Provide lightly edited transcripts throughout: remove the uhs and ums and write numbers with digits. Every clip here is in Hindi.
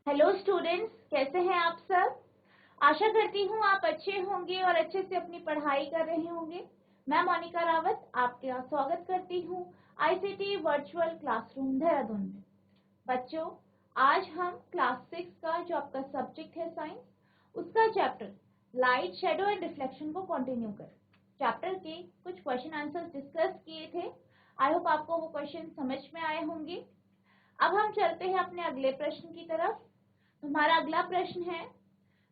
हेलो स्टूडेंट्स, कैसे हैं आप सब। आशा करती हूँ आप अच्छे होंगे और अच्छे से अपनी पढ़ाई कर रहे होंगे। मैं मोनिका रावत आपका स्वागत करती हूँ आईसीटी वर्चुअल क्लासरूम देहरादून में। बच्चों, आज हम क्लास 6 का जो आपका सब्जेक्ट है साइंस, उसका chapter light, shadow and reflection को कंटिन्यू कर चैप्टर के कुछ क्वेश्चन आंसर्स डिस्कस किए थे। आई होप आपको वो क्वेश्चन समझ में आए होंगे। अब हम चलते हैं अपने अगले प्रश्न की तरफ। हमारा अगला प्रश्न है,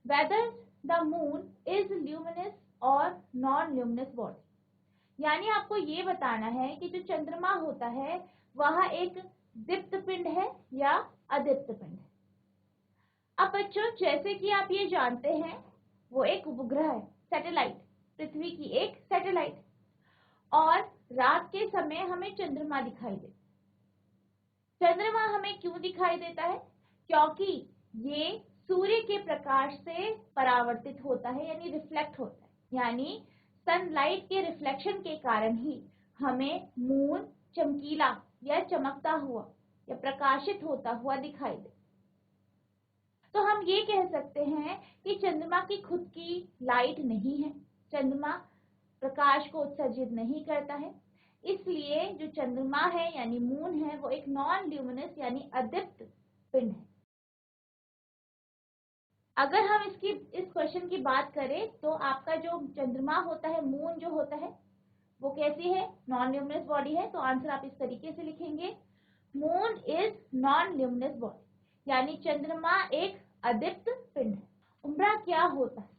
whether the moon is luminous और नॉन ल्यूमिनस बॉडी। यानी आपको ये बताना है कि जो चंद्रमा होता है वह एक दीप्त पिंड है या अदीप्त पिंड है। अब बच्चों, जैसे कि आप ये जानते हैं, वो एक उपग्रह है, सैटेलाइट, पृथ्वी की एक सैटेलाइट, और रात के समय हमें चंद्रमा दिखाई देता है। चंद्रमा हमें क्यों दिखाई देता है? क्योंकि ये सूर्य के प्रकाश से परावर्तित होता है, यानी रिफ्लेक्ट होता है, यानी सनलाइट के रिफ्लेक्शन के कारण ही हमें मून चमकीला या चमकता हुआ या प्रकाशित होता हुआ दिखाई दे। तो हम ये कह सकते हैं कि चंद्रमा की खुद की लाइट नहीं है, चंद्रमा प्रकाश को उत्सर्जित नहीं करता है, इसलिए जो चंद्रमा है यानी मून है वो एक नॉन ल्यूमिनस यानी अदीप्त पिंड है। अगर हम इस क्वेश्चन की बात करें तो आपका जो चंद्रमा होता है, मून जो होता है, वो कैसी है? नॉन ल्यूमिनस बॉडी है। तो आंसर आप इस तरीके से लिखेंगे, moon is non luminous body, यानी चंद्रमा एक अदीप्त पिंड है। उम्रा क्या होता है?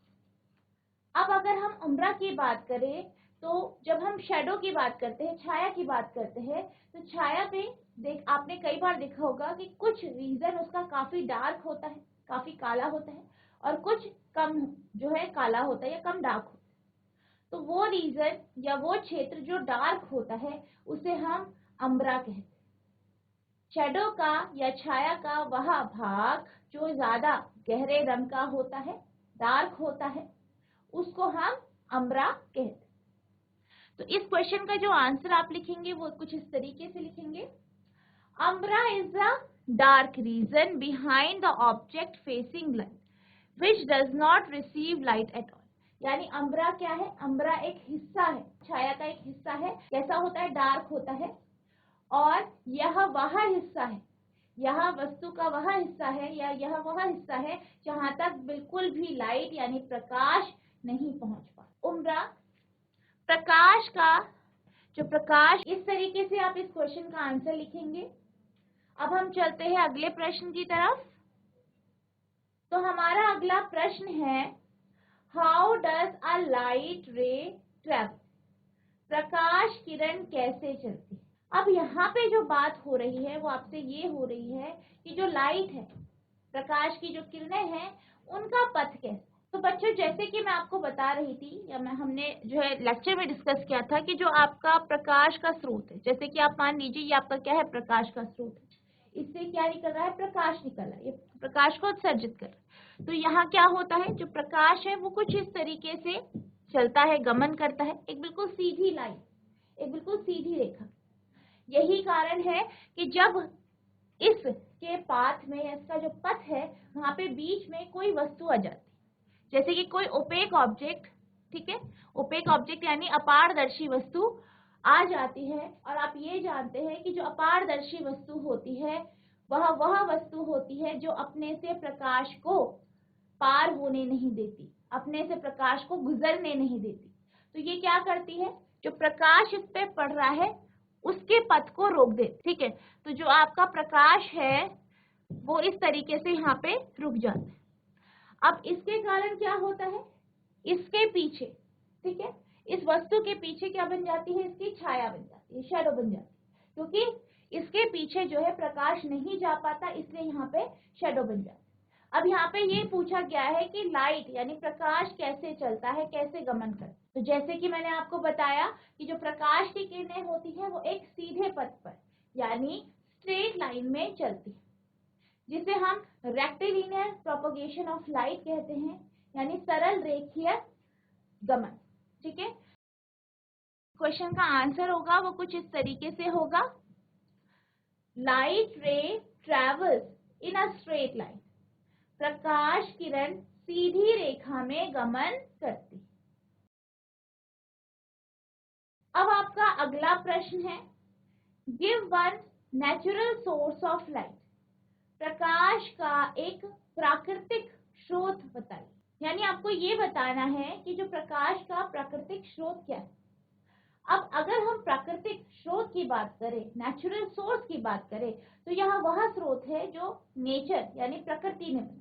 अब अगर हम उम्रा की बात करें तो जब हम शेडो की बात करते हैं, छाया की बात करते हैं, तो छाया पे आपने कई बार देखा होगा कि कुछ रीजन उसका काफी डार्क होता है, काफी काला होता है, और कुछ कम जो है काला होता है या कम डार्क होता है। तो वो रीजन या वो क्षेत्र जो डार्क होता है उसे हम अम्बरा कहते हैं। शेडो का या छाया का वह भाग जो ज्यादा गहरे रंग का होता है, डार्क होता है, उसको हम अम्बरा कहते हैं। तो इस क्वेश्चन का जो आंसर आप लिखेंगे वो कुछ इस तरीके से लिखेंगे, अम्बरा is the dark region behind the object facing light which does not receive light at all. यानी अम्बरा क्या है? अम्बरा एक हिस्सा है, छाया का एक हिस्सा है। कैसा होता है? डार्क होता है, और यह वह हिस्सा है, यह वस्तु का वह हिस्सा है या यह वह हिस्सा है जहां तक बिल्कुल भी लाइट यानी प्रकाश नहीं पहुंच पा। उम्रा प्रकाश का जो प्रकाश, इस तरीके से आप इस क्वेश्चन का आंसर लिखेंगे। अब हम चलते हैं अगले प्रश्न की तरफ। तो हमारा अगला प्रश्न है, how does a light ray travel. प्रकाश किरण कैसे चलती है? अब यहाँ पे जो बात हो रही है वो आपसे ये हो रही है कि जो लाइट है, प्रकाश की जो किरणें हैं, उनका पथ कैसे। तो बच्चों, जैसे कि मैं आपको बता रही थी या हमने जो है लेक्चर में डिस्कस किया था कि जो आपका प्रकाश का स्रोत है, जैसे कि आप मान लीजिए ये आपका क्या है? प्रकाश का स्रोत है। इससे क्या निकल रहा है? प्रकाश निकल रहा है, ये प्रकाश को उत्सर्जित कर रहा है। तो यहाँ क्या होता है? जो प्रकाश है वो कुछ इस तरीके से चलता है, गमन करता है, एक बिल्कुल सीधी लाइन, एक बिल्कुल सीधी रेखा। यही कारण है कि जब इसके पाथ में, इसका जो पथ है, वहां पे बीच में कोई वस्तु आ जाती है, जैसे कि कोई ओपेक ऑब्जेक्ट, ठीक है, ओपेक ऑब्जेक्ट यानी अपारदर्शी वस्तु आ जाती है। और आप ये जानते हैं कि जो अपारदर्शी वस्तु होती है वह वस्तु होती है जो अपने से प्रकाश को पार होने नहीं देती, अपने से प्रकाश को गुजरने नहीं देती। तो ये क्या करती है? जो प्रकाश इस पे पड़ रहा है उसके पथ को रोक दे, ठीक है। तो जो आपका प्रकाश है वो इस तरीके से यहाँ पे रुक जाता है। अब इसके कारण क्या होता है? इसके पीछे, ठीक है, इस वस्तु के पीछे क्या बन जाती है? इसकी छाया बन जाती है, शैडो बन जाती है, क्योंकि इसके पीछे जो है प्रकाश नहीं जा पाता, इसलिए यहाँ पे शैडो बन जाती है। अब यहाँ पे ये पूछा गया है कि लाइट यानी प्रकाश कैसे चलता है, कैसे गमन करता है। तो जैसे कि मैंने आपको बताया कि जो प्रकाश की किरणें होती है वो एक सीधे पथ पर यानी स्ट्रेट लाइन में चलती है, जिसे हम रेक्टिलिनियर प्रोपगेशन ऑफ लाइट कहते हैं, यानी सरल रेखीय गमन, ठीक है। क्वेश्चन का आंसर होगा वो कुछ इस तरीके से होगा, light ray travels in a straight line. प्रकाश किरण सीधी रेखा में गमन करती है। अब आपका अगला प्रश्न है, give one natural source of light. प्रकाश का एक प्राकृतिक स्रोत बताइए। यानी आपको ये बताना है कि जो प्रकाश का प्राकृतिक स्रोत क्या है। अब अगर हम प्राकृतिक स्रोत की बात करें, नेचुरल सोर्स की बात करें, तो यह वह स्रोत है जो नेचर यानी प्रकृति ने बनाया,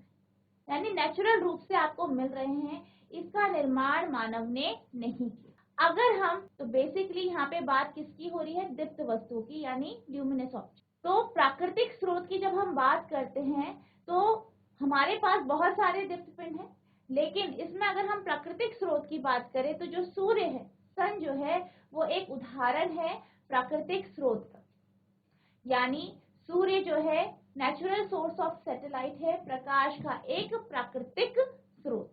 यानी नेचुरल रूप से आपको मिल रहे हैं। इसका निर्माण मानव ने नहीं किया। अगर हम तो बेसिकली यहाँ पे बात किसकी हो रही है, दीप्त वस्तु की, यानी ल्यूमिनस ऑब्जेक्ट। तो प्राकृतिक स्रोत की जब हम बात करते हैं तो हमारे पास बहुत सारे दीप्त पिंड हैं, लेकिन इसमें अगर हम प्राकृतिक स्रोत की बात करें तो जो सूर्य है, सन जो है, वो एक उदाहरण है प्राकृतिक स्रोत का। यानी सूर्य जो है नेचुरल सोर्स ऑफ सैटेलाइट है, प्रकाश का एक प्राकृतिक स्रोत।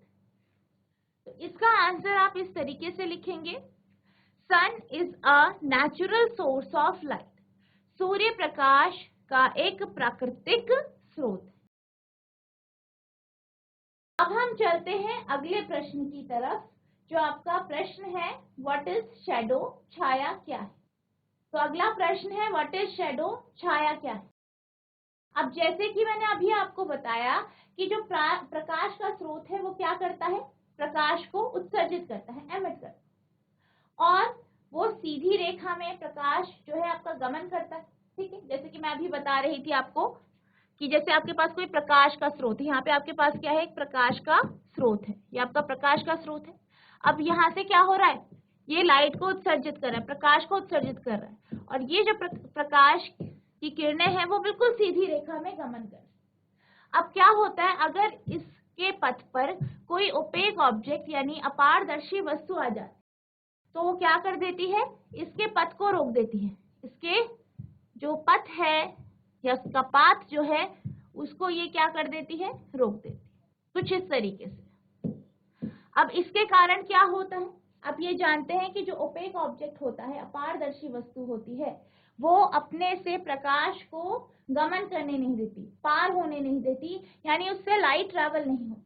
तो इसका आंसर आप इस तरीके से लिखेंगे, sun is a natural source of light. सूर्य प्रकाश का एक प्राकृतिक स्रोत है। अब हम चलते हैं अगले प्रश्न की तरफ, जो आपका प्रश्न है, व्हाट इज शैडो, छाया क्या है। तो अगला प्रश्न है, व्हाट इज शैडो, छाया क्या है। अब जैसे कि मैंने अभी आपको बताया कि जो प्रकाश का स्रोत है वो क्या करता है, प्रकाश को उत्सर्जित करता है, एमिट करता है, और वो सीधी रेखा में प्रकाश जो है आपका गमन करता है। ठीक है, जैसे कि मैं अभी बता रही थी आपको कि जैसे आपके पास कोई प्रकाश का स्रोत है, यहाँ पे आपके पास क्या है, एक प्रकाश का स्रोत है, ये आपका प्रकाश का स्रोत है। अब यहाँ से क्या हो रहा है, ये लाइट को उत्सर्जित कर रहा है, प्रकाश को उत्सर्जित कर रहा है, और ये जो प्रकाश की किरणें हैं वो बिल्कुल सीधी रेखा में गमन कर रही है। अब क्या होता है, अगर इसके पथ पर कोई ओपेक ऑब्जेक्ट यानी अपारदर्शी वस्तु आ जाती तो वो क्या कर देती है, इसके पथ को रोक देती है। इसके जो पथ है या उसका पाथ जो है उसको ये क्या कर देती है, रोक देती है, कुछ इस तरीके से। अब इसके कारण क्या होता है, आप ये जानते हैं कि जो ओपेक ऑब्जेक्ट होता है, अपारदर्शी वस्तु होती है, वो अपने से प्रकाश को गमन करने नहीं देती, पार होने नहीं देती, यानी उससे लाइट ट्रैवल नहीं होती।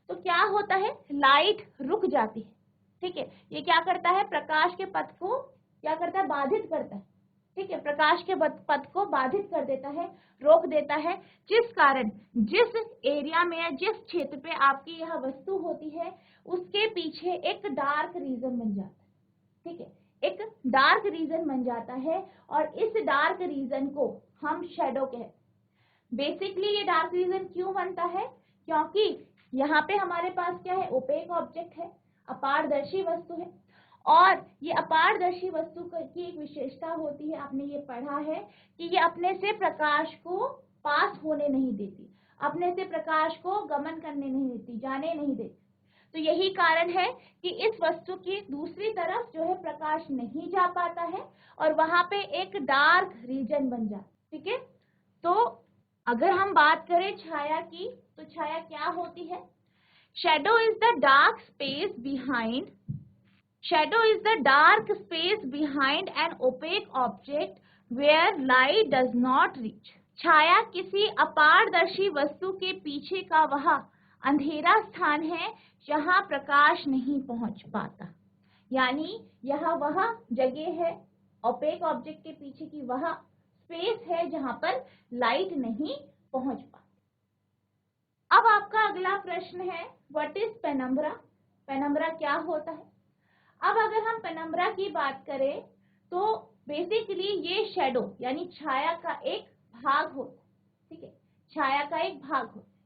तो क्या होता है, लाइट रुक जाती है। ठीक है, ये क्या करता है, प्रकाश के पथ को क्या करता है, बाधित करता है। ठीक है, प्रकाश के पथ को बाधित कर देता है, रोक देता है, जिस कारण जिस एरिया में या जिस क्षेत्र पे आपकी यह वस्तु होती है उसके पीछे एक डार्क रीजन बन जाता है। ठीक है, एक डार्क रीजन बन जाता है, और इस डार्क रीजन को हम शेडो कहते हैं। बेसिकली ये डार्क रीजन क्यों बनता है, क्योंकि यहाँ पे हमारे पास क्या है, ओपेक ऑब्जेक्ट है, अपारदर्शी वस्तु है, और ये अपारदर्शी वस्तु की एक विशेषता होती है, आपने ये पढ़ा है कि ये अपने से प्रकाश को पास होने नहीं देती, अपने से प्रकाश को गमन करने नहीं देती, जाने नहीं देती। तो यही कारण है कि इस वस्तु की दूसरी तरफ जो है प्रकाश नहीं जा पाता है, और वहां पे एक डार्क रीजन बन जाता है। ठीक है, तो अगर हम बात करें छाया की, तो छाया क्या होती है, shadow is the dark space behind an opaque object where light does not reach। छाया किसी अपारदर्शी वस्तु के पीछे का वह अंधेरा स्थान है जहां प्रकाश नहीं पहुंच पाता, यानी यह वह जगह है, ओपेक ऑब्जेक्ट के पीछे की वह स्पेस है जहां पर लाइट नहीं पहुंच पाती। अब आपका अगला प्रश्न है, व्हाट इज पेनम्ब्रा, पेनम्ब्रा क्या होता है। अब अगर हम पेनम्ब्रा की बात करें तो बेसिकली ये शेडो यानी छाया का एक भाग होता है। ठीक है, छाया का एक भाग होता है।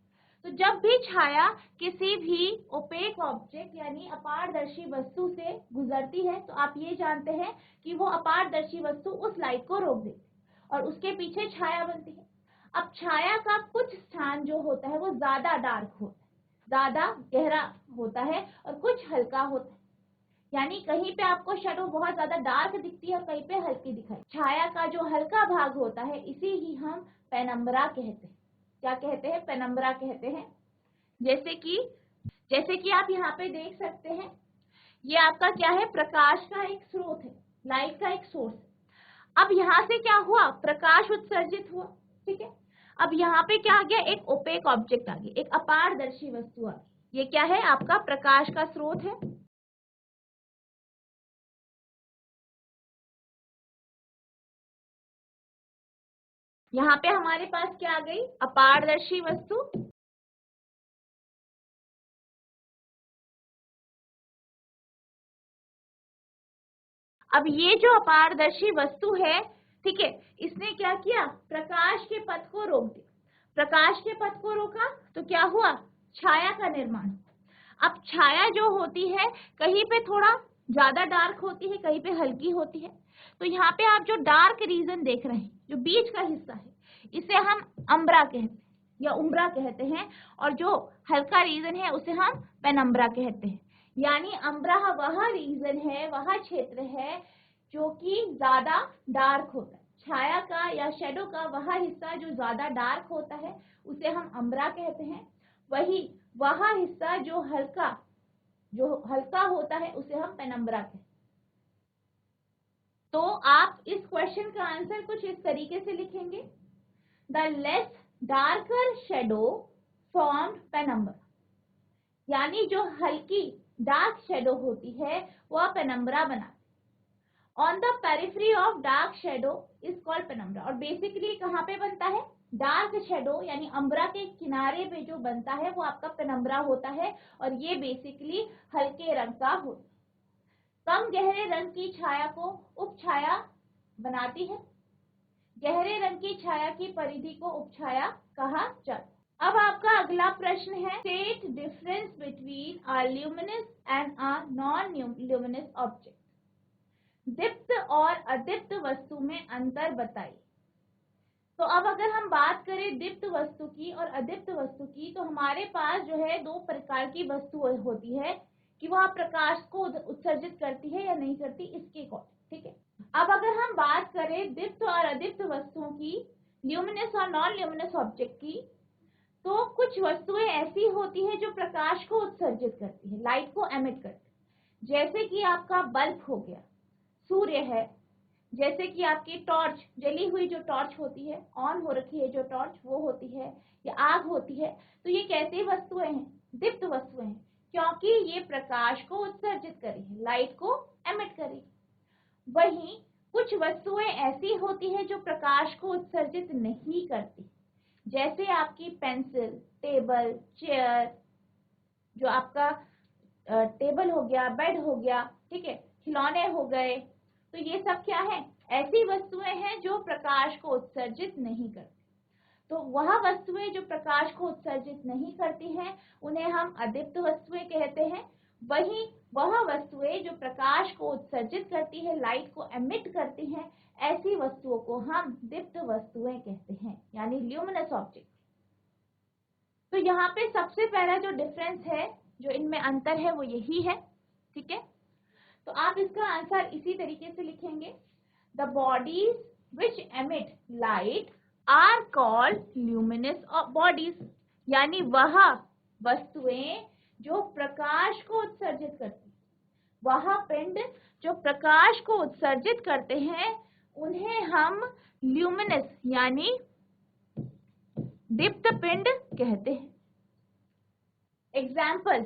तो जब भी छाया किसी भी ओपेक ऑब्जेक्ट यानी अपारदर्शी वस्तु से गुजरती है तो आप ये जानते हैं कि वो अपारदर्शी वस्तु उस लाइट को रोक देती है और उसके पीछे छाया बनती है। अब छाया का कुछ स्थान जो होता है वो ज्यादा डार्क होता है, ज्यादा गहरा होता है, और कुछ हल्का होता है, यानी कहीं पे आपको शैडो बहुत ज्यादा डार्क दिखती है और कहीं पे हल्की दिखाई। छाया का जो हल्का भाग होता है इसी ही हम पेनम्ब्रा कहते हैं। क्या कहते हैं, पेनम्ब्रा कहते हैं। जैसे कि आप यहाँ पे देख सकते हैं, ये आपका क्या है, प्रकाश का एक स्रोत है, लाइट का एक सोर्स। अब यहाँ से क्या हुआ, प्रकाश उत्सर्जित हुआ। ठीक है, अब यहाँ पे क्या आ गया, एक ओपेक ऑब्जेक्ट आ गया, एक अपारदर्शी वस्तु आ गई। ये क्या है, आपका प्रकाश का स्रोत है। यहाँ पे हमारे पास क्या आ गई, अपारदर्शी वस्तु। अब ये जो अपारदर्शी वस्तु है, ठीक है, इसने क्या किया, प्रकाश के पथ को रोक दिया। प्रकाश के पथ को रोका तो क्या हुआ, छाया का निर्माण। अब छाया जो होती है, कहीं पे थोड़ा ज्यादा डार्क होती है, कहीं पे हल्की होती है। तो यहाँ पे आप जो डार्क रीजन देख रहे हैं, जो बीच का हिस्सा है, इसे हम अम्ब्रा कहते हैं या उम्ब्रा कहते हैं, और जो हल्का रीजन है उसे हम पेनम्ब्रा कहते हैं। यानी अम्ब्रा वह रीजन है, वह क्षेत्र है जो कि ज्यादा डार्क होता है। छाया का या शेडो का वह हिस्सा जो ज्यादा डार्क होता है उसे हम अम्ब्रा कहते हैं। वह हिस्सा जो हल्का होता है उसे हम पेनम्ब्रा कहते हैं। तो आप इस क्वेश्चन का आंसर कुछ इस तरीके से लिखेंगे, the less darker shadow formed penumbra. यानी जो हल्की डार्क शेडो होती है वह पेनम्ब्रा बनाती। On the periphery of dark shadow is called penumbra. और बेसिकली कहाँ पे बनता है, डार्क शेडो यानी अम्ब्रा के किनारे पे जो बनता है वो आपका पेनम्ब्रा होता है, और ये बेसिकली हल्के रंग का होता है। कम गहरे रंग की छाया को उपछाया बनाती है। गहरे रंग की छाया की परिधि को उपछाया कहा जाता है। अब आपका अगला प्रश्न है, state difference between a luminous and a non luminous object. दीप्त और अदीप्त वस्तु में अंतर बताइए। तो अब अगर हम बात करें दीप्त वस्तु की और अदीप्त वस्तु की, तो हमारे पास जो है दो प्रकार की वस्तु होती है कि वह प्रकाश को उत्सर्जित करती है या नहीं करती, इसके अकॉर्डिंग, ठीक है। अब अगर हम बात करें दीप्त और अदीप्त वस्तुओं की, ल्यूमिनस और नॉन ल्यूमिनस ऑब्जेक्ट की, तो कुछ वस्तुएं ऐसी होती है जो प्रकाश को उत्सर्जित करती है, लाइट को एमिट करती है। जैसे कि आपका बल्ब हो गया, सूर्य है, जैसे कि आपकी टॉर्च, जली हुई जो टॉर्च होती है, ऑन हो रखी है जो टॉर्च वो होती है, या आग होती है। तो ये कैसी वस्तुएं हैं, दीप्त वस्तुएं हैं, क्योंकि ये प्रकाश को उत्सर्जित करी है, लाइट को एमिट करी। वहीं कुछ वस्तुएं ऐसी होती है जो प्रकाश को उत्सर्जित नहीं करती, जैसे आपकी पेंसिल, टेबल, चेयर, जो आपका टेबल हो गया, बेड हो गया, ठीक है, खिलौने हो गए। तो ये सब क्या है, ऐसी वस्तुएं हैं जो प्रकाश को उत्सर्जित नहीं करती। तो वह वस्तुएं जो प्रकाश को उत्सर्जित नहीं करती हैं उन्हें हम अदीप्त वस्तुएं कहते हैं। वहीं वह वस्तुएं जो प्रकाश को उत्सर्जित करती है, लाइट को एमिट करती हैं, ऐसी वस्तुओं को हम दीप्त वस्तुएं कहते हैं, यानी ल्यूमिनस ऑब्जेक्ट। तो यहाँ पे सबसे पहला जो डिफरेंस है, जो इनमें अंतर है, वो यही है, ठीक है। तो आप इसका आंसर इसी तरीके से लिखेंगे, the bodies which emit light are called luminous bodies. यानी वह वस्तुएं जो प्रकाश को उत्सर्जित करती, वह पिंड जो प्रकाश को उत्सर्जित करते हैं, उन्हें हम ल्यूमिनस यानी दीप्त पिंड कहते हैं। एग्जाम्पल,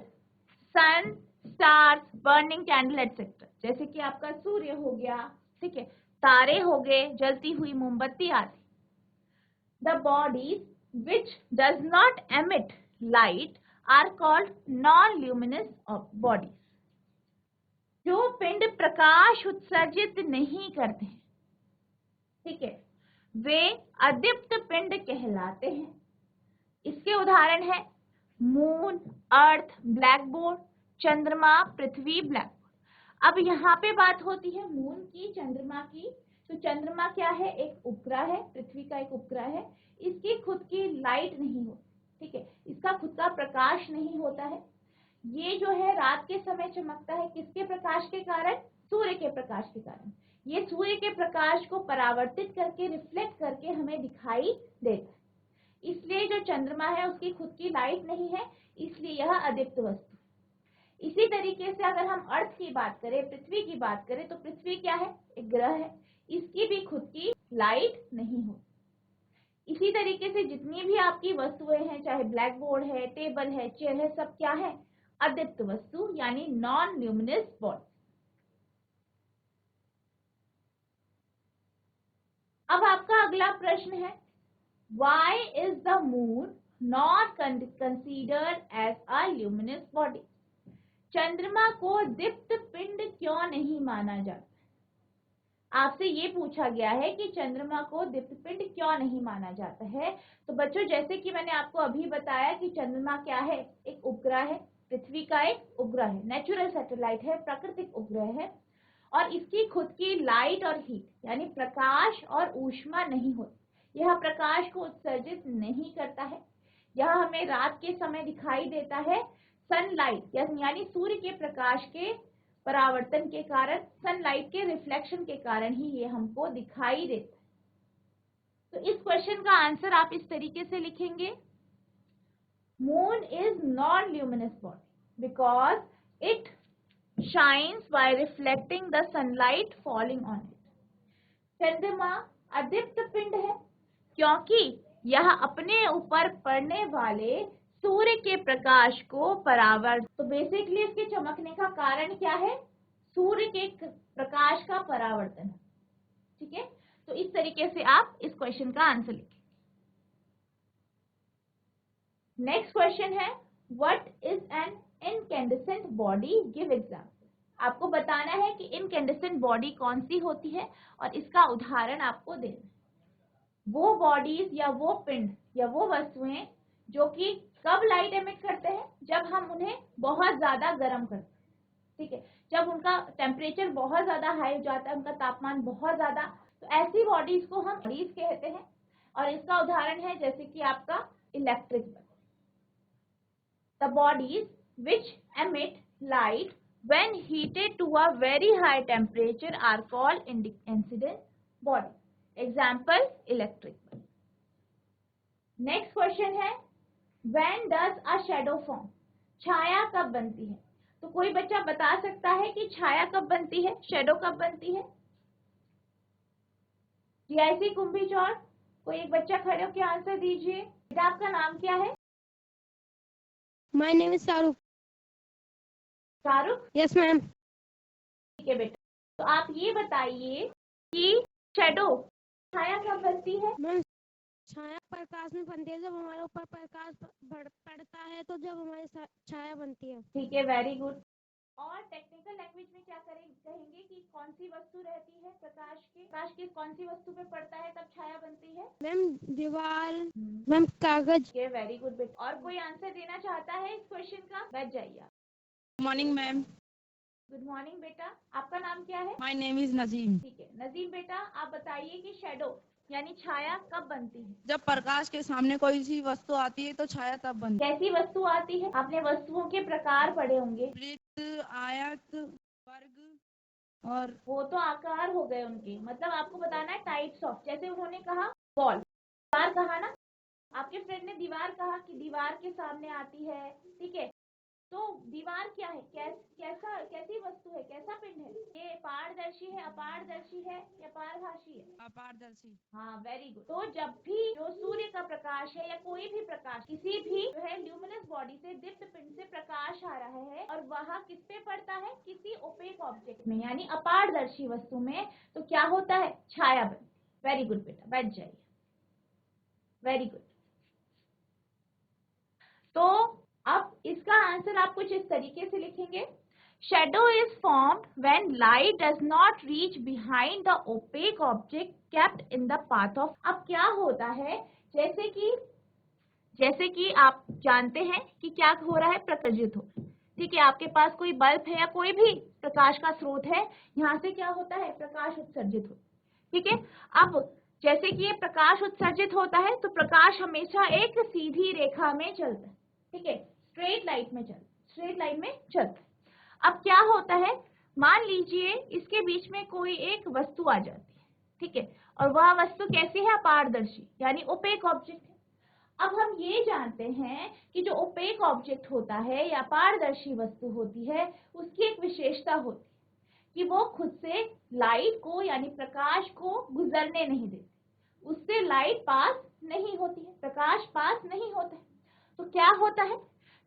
सन, स्टार्स, बर्निंग कैंडल एटसेट्रा। जैसे कि आपका सूर्य हो गया, ठीक है, तारे हो गए, जलती हुई मोमबत्ती आदि। The bodies which does not emit light are called non luminous bodies. जो पिंड प्रकाश उत्सर्जित नहीं करते हैं, ठीक है, वे अदीप्त पिंड कहलाते हैं। इसके उदाहरण है मून, अर्थ, ब्लैकबोर्ड, चंद्रमा, पृथ्वी, ब्लैकबोर्ड। अब यहाँ पे बात होती है मून की, चंद्रमा की। तो चंद्रमा क्या है, एक उपग्रह है, पृथ्वी का एक उपग्रह है। इसकी खुद की लाइट नहीं होती, ठीक है, इसका खुद का प्रकाश नहीं होता है। ये जो है रात के समय चमकता है, किसके प्रकाश के कारण, सूर्य के प्रकाश के कारण। ये सूर्य के प्रकाश को परावर्तित करके, रिफ्लेक्ट करके हमें दिखाई देता है। इसलिए जो चंद्रमा है उसकी खुद की लाइट नहीं है, इसलिए यह अदीप्त वस्तु। इसी तरीके से अगर हम अर्थ की बात करें, पृथ्वी की बात करें, तो पृथ्वी क्या है, एक ग्रह है, इसकी भी खुद की लाइट नहीं होती, इसी तरीके से जितनी भी आपकी वस्तुएं हैं, चाहे ब्लैक बोर्ड है, टेबल है, चेयर है, सब क्या है? अदीप्त वस्तु यानी नॉन ल्यूमिनस बॉडी। अब आपका अगला प्रश्न है, why is the moon not considered as a luminous body? चंद्रमा को दीप्त पिंड क्यों नहीं माना जाता? आपसे ये पूछा गया है कि चंद्रमा को दीप्त पिंड क्यों नहीं माना जाता है। तो बच्चों, जैसे कि मैंने आपको अभी बताया कि चंद्रमा क्या है? एक उपग्रह है, पृथ्वी का एक उपग्रह है, नेचुरल सैटेलाइट है, प्राकृतिक उपग्रह है, और इसकी खुद की लाइट और हीट यानी प्रकाश और ऊष्मा नहीं होती। यह प्रकाश को उत्सर्जित नहीं करता है। यह हमें रात के समय दिखाई देता है सनलाइट यानी सूर्य के प्रकाश के परावर्तन के कारण, सनलाइट के रिफ्लेक्शन के कारण ही ये हमको दिखाई देता है। तो इस क्वेश्चन का आंसर आप इस तरीके से लिखेंगे, moon is non luminous body because it shines by reflecting the sunlight falling on it. चंद्रमा अदीप्त पिंड है क्योंकि यह अपने ऊपर पड़ने वाले सूर्य के प्रकाश को परावर्तित, तो बेसिकली इसके चमकने का कारण क्या है? सूर्य के प्रकाश का परावर्तन। ठीक है, तो इस तरीके से आप इस क्वेश्चन का आंसर लिखें। नेक्स्ट क्वेश्चन है, what is an incandescent body? Give example. आपको बताना है कि इनकैंडेसेंट बॉडी कौन सी होती है और इसका उदाहरण आपको देना है। वो बॉडीज या वो पिंड या वो वस्तुएं जो कि कब लाइट एमिट करते हैं? जब हम उन्हें बहुत ज्यादा गर्म करते हैं। ठीक है, जब उनका टेम्परेचर बहुत ज्यादा हाई हो जाता है, उनका तापमान बहुत ज्यादा, तो ऐसी बॉडीज को हम बॉडीज कहते हैं। और इसका उदाहरण है जैसे कि आपका electric bulb. The bodies which emit light when heated to a very high temperature are called incident body. Example, electric bulb. Next question है, when does a shadow form? छाया कब बनती है? तो कोई बच्चा बता सकता है कि छाया कब बनती है, शैडो कब बनती है? जीआईसी कुंभी चौर, कोई एक बच्चा खड़े होकर आंसर दीजिए। बेटा आपका नाम क्या है? My name is Shahrukh. Shahrukh? Yes, ma'am. ठीक है बेटा, तो आप ये बताइए कि शैडो छाया कब बनती है? मैम, छाया प्रकाश में बनती है जब हमारे ऊपर प्रकाश पड़ता है, तो जब हमारी छाया बनती है। ठीक है, वेरी गुड। और टेक्निकल लैंग्वेज में क्या कहेंगे कि कौन सी वस्तु रहती है प्रकाश के कौन सी वस्तु पे पड़ता है तब छाया बनती है? मैम, दीवार, मैम कागज। ठीक है, वेरी गुड बेटा। और कोई आंसर देना चाहता है इस क्वेश्चन का? बैठ जाइए। Good morning ma'am. Good morning बेटा, आपका नाम क्या है? My name is Najeem. ठीक है नजीम बेटा, आप बताइए कि शैडो यानी छाया कब बनती है? जब प्रकाश के सामने कोई सी वस्तु आती है तो छाया तब बनती है। कैसी वस्तु आती है? आपने वस्तुओं के प्रकार पढ़े होंगे। वृत्त, आयत, वर्ग और वो तो आकार हो गए उनके, मतलब आपको बताना है टाइप्स ऑफ। जैसे उन्होंने कहा बॉल, दीवार कहा ना, आपके फ्रेंड ने दीवार कहा कि दीवार के सामने आती है। ठीक है, तो दीवार क्या है? कैसी वस्तु है? कैसा पिंड है? ये पारदर्शी है, अपारदर्शी है या पारभासी है? अपारदर्शी। हाँ, वेरी गुड। तो जब भी जो सूर्य का प्रकाश है या कोई भी प्रकाश किसी भी जो है ल्यूमिनस बॉडी से, दीप्त पिंड से प्रकाश आ रहा है और वह किस पे पड़ता है? किसी ओपेक ऑब्जेक्ट में यानी अपारदर्शी वस्तु में, तो क्या होता है? छाया बनती। वेरी गुड बेटा, बैठ जाइए। Very good. तो अब इसका आंसर आप कुछ इस तरीके से लिखेंगे, shadow is formed when light does not reach behind the opaque object kept in the path of. अब क्या होता है, जैसे कि आप जानते हैं कि क्या हो रहा है? प्रकाशित हो। ठीक है, आपके पास कोई बल्ब है या कोई भी प्रकाश का स्रोत है, यहाँ से क्या होता है? प्रकाश उत्सर्जित हो। ठीक है, अब जैसे कि ये प्रकाश उत्सर्जित होता है तो प्रकाश हमेशा एक सीधी रेखा में चलता है। ठीक है, स्ट्रेट लाइन में चलता है। अब क्या होता है, मान लीजिए इसके बीच में कोई एक वस्तु आ जाती है। ठीक है, और वह वस्तु कैसी है? अपारदर्शी यानी ओपेक ऑब्जेक्ट है। अब हम ये जानते हैं कि जो ओपेक ऑब्जेक्ट होता है या पारदर्शी वस्तु होती है, उसकी एक विशेषता होती है कि वो खुद से लाइट को यानी प्रकाश को गुजरने नहीं देती, उससे लाइट पास नहीं होती है, प्रकाश पास नहीं होता है। तो क्या होता है,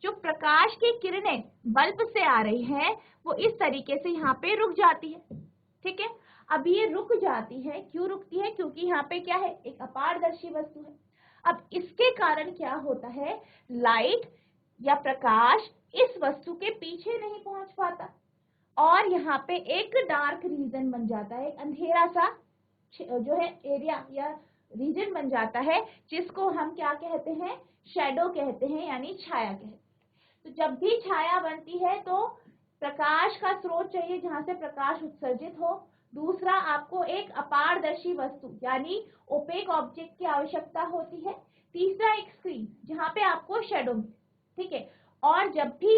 जो प्रकाश की किरणें बल्ब से आ रही है वो इस तरीके से यहाँ पे रुक जाती है। ठीक है, अब ये रुक जाती है, क्यों रुकती है, क्योंकि यहाँ पे क्या है, एक अपारदर्शी वस्तु है। अब इसके कारण क्या होता है, लाइट या प्रकाश इस वस्तु के पीछे नहीं पहुंच पाता और यहाँ पे एक डार्क रीजन बन जाता है, एक अंधेरा सा जो है एरिया या रीजन बन जाता है, जिसको हम क्या कहते हैं, शैडो कहते हैं, यानी छाया कहते हैं। तो जब भी छाया बनती है तो प्रकाश का स्रोत चाहिए जहां से प्रकाश उत्सर्जित हो, दूसरा आपको एक अपारदर्शी वस्तु यानी ओपेक ऑब्जेक्ट की आवश्यकता होती है, तीसरा एक स्क्रीन जहां पे आपको शैडो मिले। ठीक है, और जब भी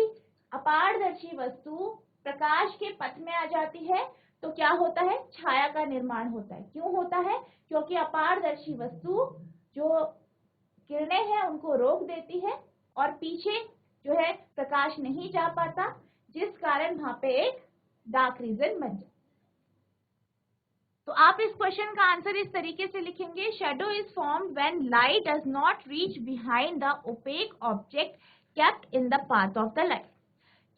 अपारदर्शी वस्तु प्रकाश के पथ में आ जाती है तो क्या होता है, छाया का निर्माण होता है। क्यों होता है, क्योंकि अपारदर्शी वस्तु जो किरणें हैं उनको रोक देती है और पीछे जो है प्रकाश नहीं जा पाता, जिस कारण वहां पे एक डार्क रीजन बन जाता। तो आप इस क्वेश्चन का आंसर इस तरीके से लिखेंगे, shadow is formed when light does not reach behind the opaque object kept in the path of the light.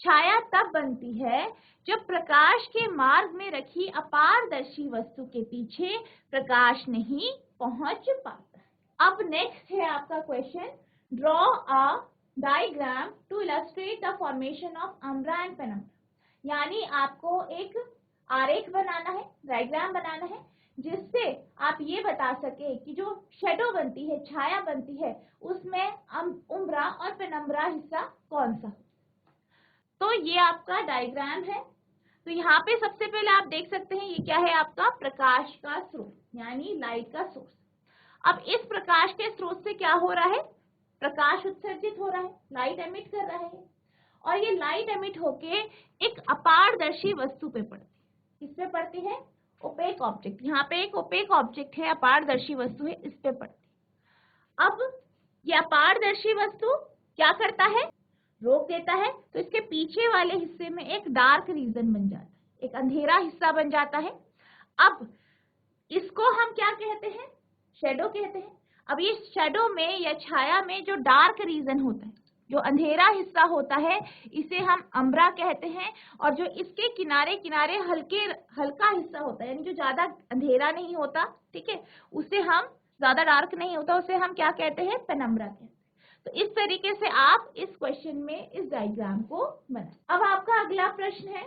छाया तब बनती है जब प्रकाश के मार्ग में रखी अपारदर्शी वस्तु के पीछे प्रकाश नहीं पहुंच पाता। अब नेक्स्ट है आपका question, draw a diagram to illustrate the formation of umbra and penumbra. यानी आपको एक आरेख बनाना है, डायग्राम बनाना है, जिससे आप ये बता सके कि जो शैडो बनती है, छाया बनती है, उसमें उम्ब्रा और पेनम्ब्रा हिस्सा कौन सा। तो ये आपका डायग्राम है। तो यहाँ पे सबसे पहले आप देख सकते हैं ये क्या है, आपका प्रकाश का स्रोत यानी लाइट का सोर्स। अब इस प्रकाश के स्रोत से क्या हो रहा है, प्रकाश उत्सर्जित हो रहा है, लाइट एमिट कर रहा है और ये लाइट एमिट होके एक अपारदर्शी वस्तु पे पड़ती है। किस पे पड़ती है, ओपेक ऑब्जेक्ट। यहाँ पे एक ओपेक ऑब्जेक्ट है, अपारदर्शी वस्तु है, इस पे पड़ती है। अब ये अपारदर्शी वस्तु क्या करता है, रोक देता है, तो इसके पीछे वाले हिस्से में एक डार्क रीजन बन जाता है, एक अंधेरा हिस्सा बन जाता है। अब इसको हम क्या कहते हैं, शैडो कहते हैं। अब ये शैडो में या छाया में जो डार्क रीजन होता है, जो अंधेरा हिस्सा होता है, इसे हम अम्ब्रा कहते हैं। और जो इसके किनारे किनारे हल्का हिस्सा होता है, यानी जो ज्यादा अंधेरा नहीं होता, ठीक है, उसे हम ज्यादा डार्क नहीं होता, उसे हम क्या कहते हैं, पेनम्ब्रा कहते हैं। तो इस तरीके से आप इस क्वेश्चन में इस डायग्राम को बनाएं। अब आपका अगला प्रश्न है,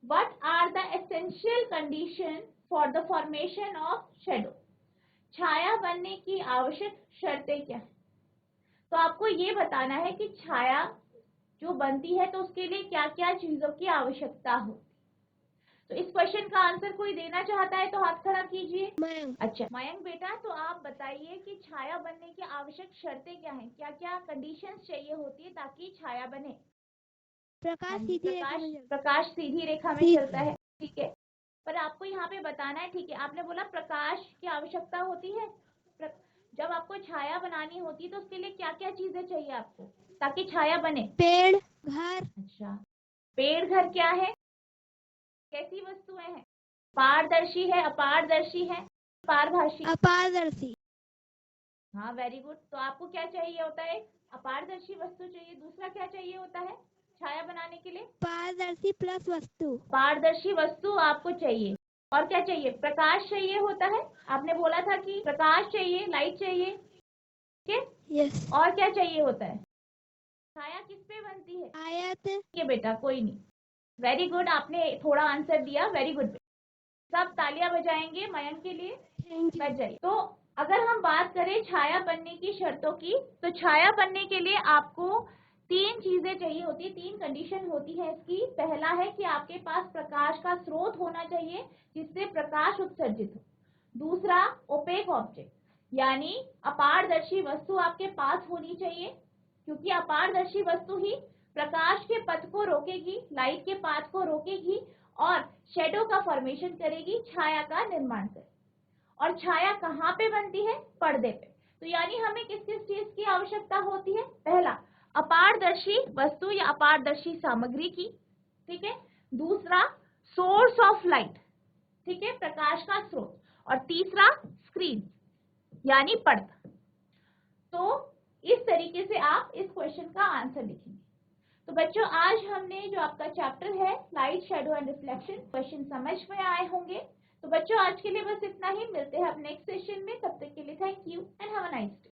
what are the essential condition for the formation of shadow. छाया बनने की आवश्यक शर्तें क्या है। तो आपको ये बताना है कि छाया जो बनती है तो उसके लिए क्या क्या चीजों की आवश्यकता हो। तो इस क्वेश्चन का आंसर कोई देना चाहता है तो हाथ खड़ा कीजिए। मयंक। अच्छा मयंक बेटा, तो आप बताइए कि छाया बनने की आवश्यक शर्तें क्या हैं, क्या क्या कंडीशंस चाहिए होती है ताकि छाया बने। प्रकाश सीधी रेखा में चलता प्रकाश सीधी रेखा में चलता है, ठीक है, पर आपको यहाँ पे बताना है, ठीक है, आपने बोला प्रकाश की आवश्यकता होती है। जब आपको छाया बनानी होती है तो उसके लिए क्या क्या चीजें चाहिए आपको ताकि छाया बने। पेड़, घर। अच्छा, पेड़ घर क्या है, कैसी वस्तुएं हैं, पारदर्शी है, अपारदर्शी है, पारभाषी, अपारदर्शी। हाँ वेरी गुड। तो आपको क्या चाहिए होता है, अपारदर्शी वस्तु चाहिए। दूसरा क्या चाहिए होता है छाया बनाने के लिए, पारदर्शी प्लस वस्तु। पारदर्शी वस्तु आपको चाहिए। और क्या चाहिए, प्रकाश चाहिए होता है। आपने बोला था कि प्रकाश चाहिए, लाइट चाहिए, ठीक है। यस। और क्या चाहिए होता है, छाया किस पे बनती है, आयत। ठीक है बेटा, कोई नहीं, वेरी गुड, आपने थोड़ा आंसर दिया, वेरी गुड। सब तालियां बजाएंगे मयंक के लिए, थैंक यू। बच जाइए। तो अगर हम बात करें छाया बनने की शर्तों की, तो छाया बनने के लिए आपको तीन चीजें चाहिए होती है, तीन कंडीशन होती है इसकी। पहला है कि आपके पास प्रकाश का स्रोत होना चाहिए जिससे प्रकाश उत्सर्जित हो। दूसरा ओपेक ऑब्जेक्ट यानी अपारदर्शी वस्तु आपके पास होनी चाहिए, क्योंकि अपारदर्शी वस्तु ही प्रकाश के पथ को रोकेगी, लाइट के पाथ को रोकेगी और शैडो का फॉर्मेशन करेगी, छाया का निर्माण करेगी। और छाया कहाँ पे बनती है, पर्दे पे। तो यानी हमें किस किस चीज की आवश्यकता होती है, पहला अपारदर्शी वस्तु या अपारदर्शी सामग्री की, ठीक है। दूसरा सोर्स ऑफ लाइट, ठीक है, प्रकाश का स्रोत। और तीसरा स्क्रीन यानी पर्दा। तो इस तरीके से आप इस क्वेश्चन का आंसर लिखेंगे। तो बच्चों, आज हमने जो आपका चैप्टर है light, shadow and reflection, question समझ में आए होंगे। तो बच्चों, आज के लिए बस इतना ही। मिलते हैं अब नेक्स्ट सेशन में। तब तक के लिए thank you and have a nice day.